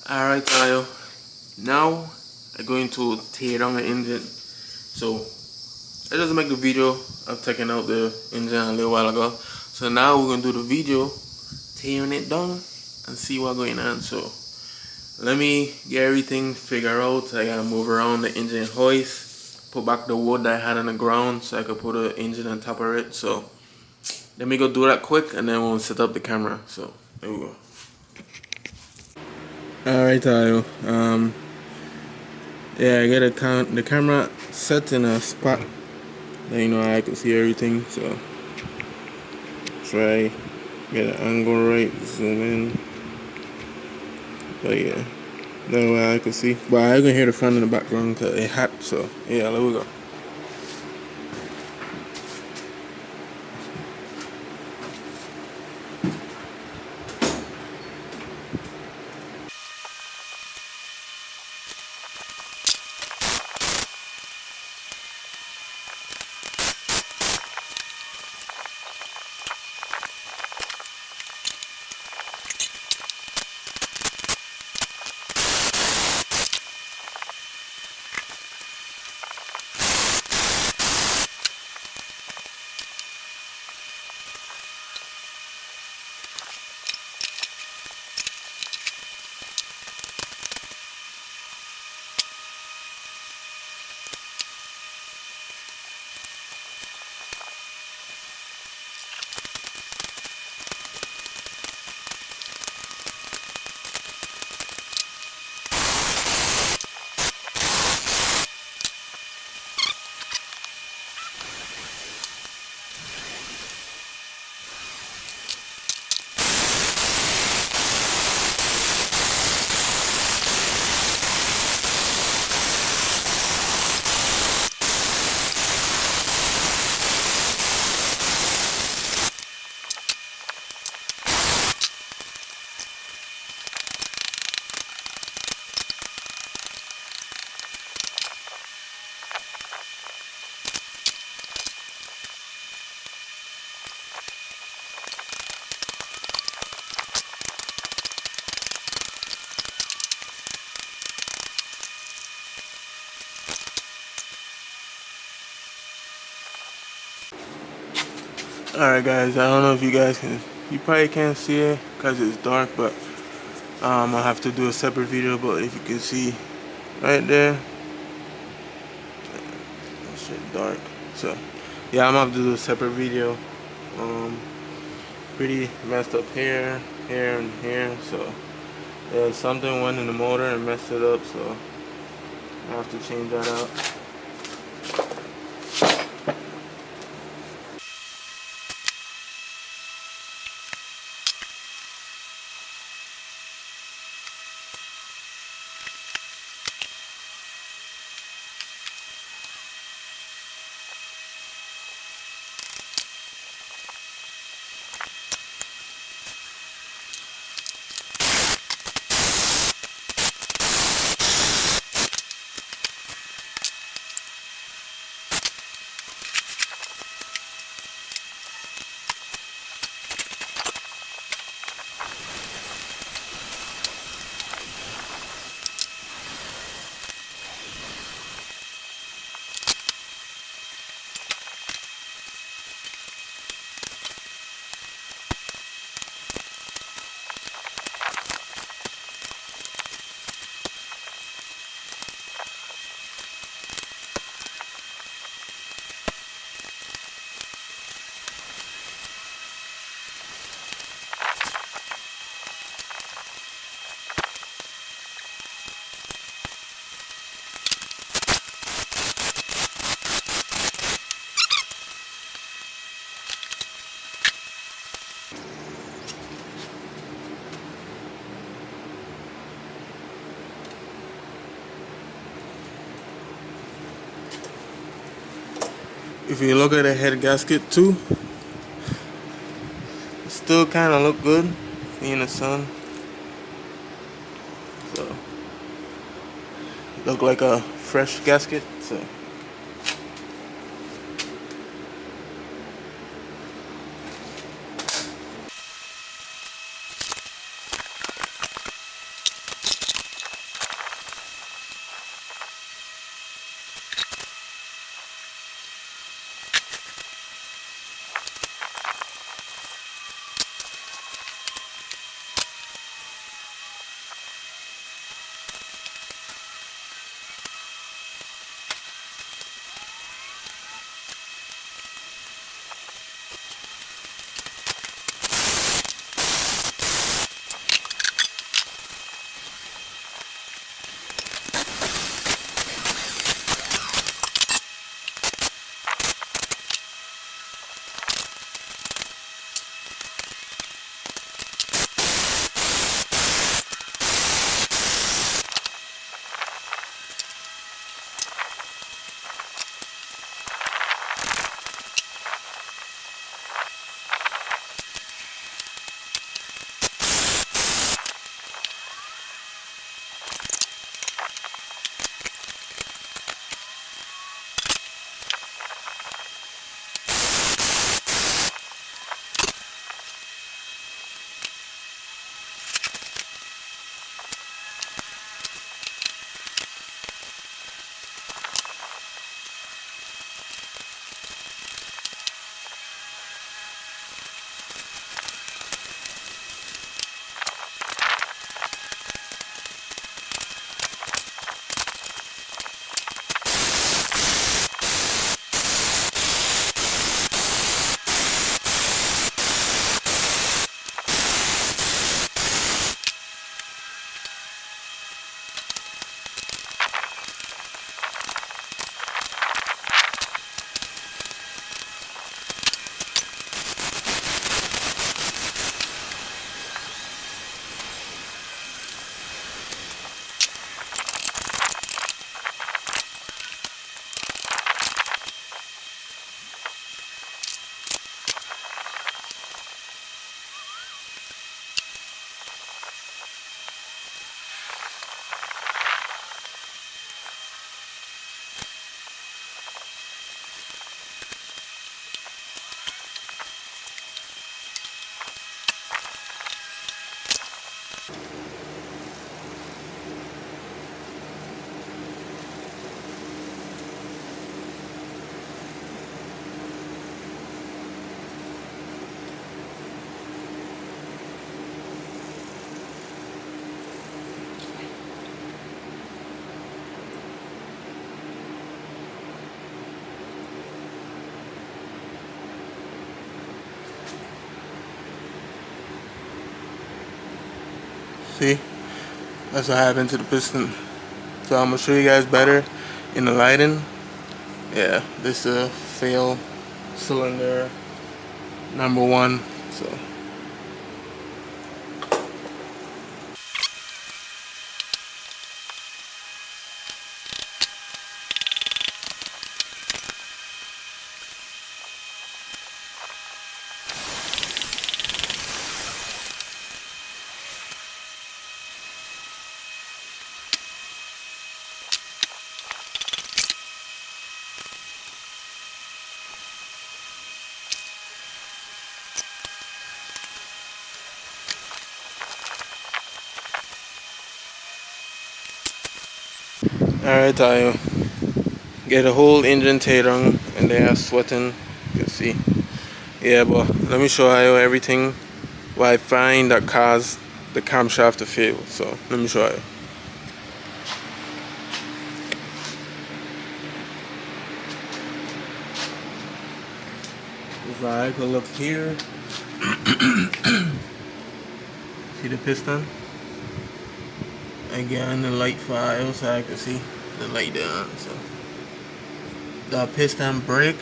Alright, Tayo. Now I'm going to tear down the engine. So I just make the video of taking out the engine a little while ago. So now we're gonna do the video tearing it down and see what's going on. So let me get everything figured out. I gotta move around the engine hoist, put back the wood that I had on the ground so I could put the engine on top of it. So let me go do that quick and then we'll set up the camera. So there we go. Alright, Tayo. Yeah, I got the camera set in a spot that I can see everything. So try get an angle right, zoom in. But yeah, that way I can see. But I can hear the front in the background because it's hot. So yeah, there we go. Alright guys, I don't know if you probably can't see it because it's dark, but I'll have to do a separate video. But if you can see right there, it's dark. So yeah, I'm gonna have to do a separate video. Pretty messed up here, and here. So something went in the motor and messed it up. So I have to change that out. If you look at the head gasket too, it still kind of look good in the sun. So look like a fresh gasket. So See, that's what happened to the piston. So I'm gonna show you guys better in the lighting. Yeah, this is a failed cylinder number 1. So alright, I get a whole engine tear down and they are sweating, you can see. Yeah, but let me show you everything what I find that caused the camshaft to fail. So let me show you. If I could look here, see the piston? Again, the light file, so I can see the light down. So the piston break,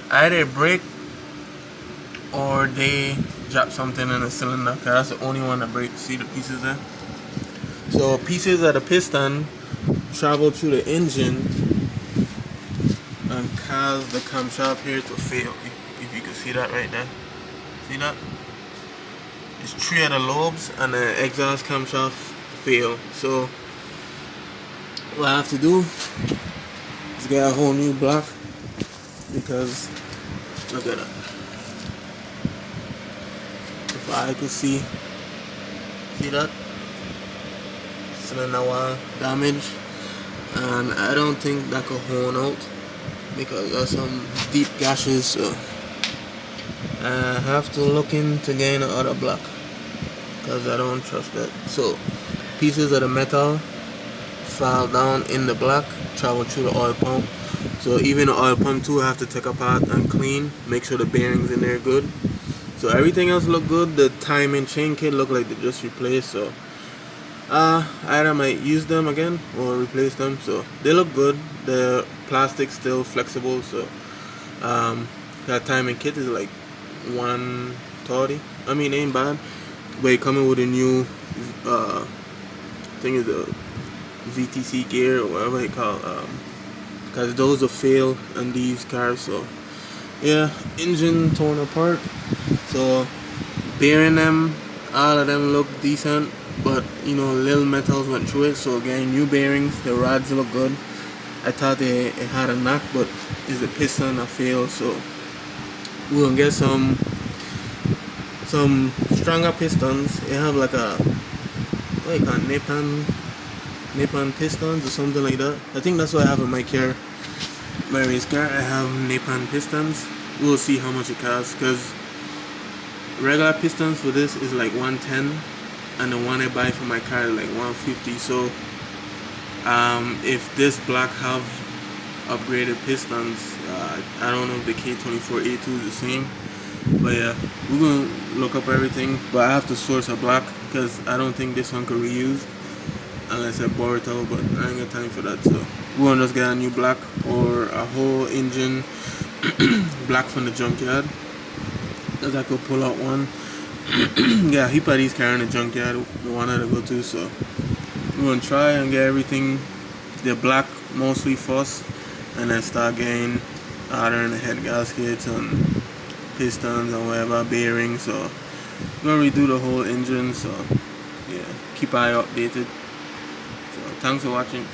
either break or they drop something in the cylinder, cause that's the only one that breaks. See the pieces there? So pieces of the piston travel through the engine and cause the camshaft here to fail. If you can see that right there, see that? It's 3 of the lobes and the exhaust camshaft fail. So what I have to do is get a whole new block, because look at that. If I could see that cylinder wall damage, and I don't think that could hold out because there's some deep gashes. So I have to look into getting another block because I don't trust that. So pieces of the metal fall down in the block, travel through the oil pump. So even the oil pump too, I have to take apart and clean, make sure the bearings in there good. So everything else look good. The timing chain kit look like they just replaced. So either might use them again or replace them. So they look good. The plastic still flexible. So that timing kit is like $130. I mean, ain't bad. But it coming with a new thing is the VTC gear or whatever they call, because those will fail on these cars. So yeah, engine torn apart. So bearing them, all of them look decent, but you know, little metals went through it. So again, new bearings, the rods look good. I thought it had a knock, but it's the piston that failed. So we're gonna get some stronger pistons. It have like a, what you call it, Nippon pistons or something like that. I think that's what I have in my car, my race car. I have Nippon pistons. We'll see how much it costs, because regular pistons for this is like 110, and the one I buy for my car is like 150. So if this block have upgraded pistons, I don't know if the K24A2 is the same, but yeah, we're gonna look up everything. But I have to source a block because I don't think this one could reuse unless I borrow it out, but I ain't got time for that. So we're gonna just get a new block or a whole engine block from the junkyard, because I could pull out one. Yeah, he put these cars in the junkyard, the one that I go to. So we're gonna try and get everything, the black mostly first, and then start getting other in the head gaskets and pistons and whatever, bearings. So we're gonna redo the whole engine. So yeah, keep eye updated. So thanks for watching.